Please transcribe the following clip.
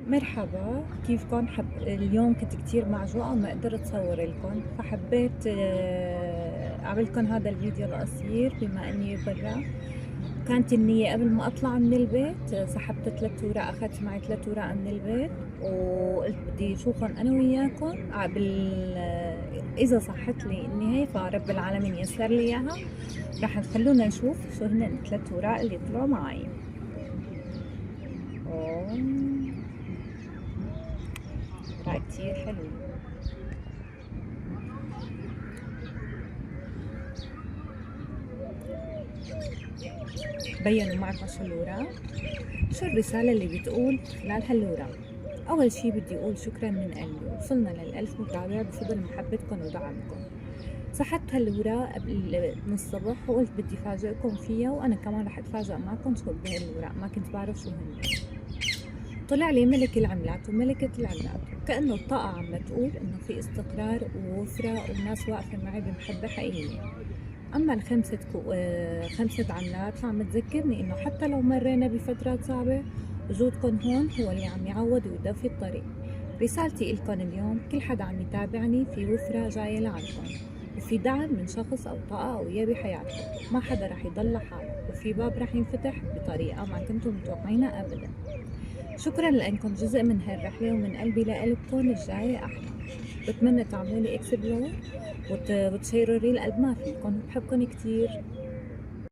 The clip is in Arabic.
مرحبا، كيفكن؟ اليوم كنت كتير معجوقة وما قدرت صور لكم، فحبيت أعملكن هذا الفيديو القصير بما إني برا. كانت النية قبل ما أطلع من البيت، سحبت 3 أوراق، أخذت معي 3 أوراق من البيت، وقلت بدي أشوفن أنا وياكم إذا صحت لي النهاية فرب العالمين يسر لي إياها. رح تخلونا نشوف شو هن ال3 أوراق اللي طلعوا معي. أوراق كتير حلوة. بينوا معكم شو الوراق، شو الرسالة اللي بتقول خلال هالوراق. أول شي بدي أقول شكرا من قلبي، وصلنا لل1000 متابع بفضل محبتكم ودعمكم. سحبت هالوراق قبل من الصبح وقلت بدي فاجئكم فيها، وأنا كمان رح أتفاجئ معكم شو بهالوراق، ما كنت بعرف شو هن. طلع لي ملك العملات وملكة العملات، وكأنه الطاقة عم تقول إنه في استقرار ووفرة وناس واقفة معي بمحبة حقيقية. أما خمسة عملات فعم تذكرني إنه حتى لو مرينا بفترات صعبة، وجودكن هون هو اللي عم يعوض ويدفي الطريق. رسالتي إلكن اليوم، كل حدا عم يتابعني في وفرة جاية لعندكن، وفي دعم من شخص أو طاقة قوية بحياتكم. ما حدا رح يضل لحاله، وفي باب رح ينفتح بطريقة ما كنتم متوقعينها أبدا. شكرا لأنكم جزء من هالرحلة، ومن قلبي لإلكن الجاية أحلى. بتمنى تعملوا لي اكسبلور وتشيروا لي القد ما فيكم، وبحبكن كتير.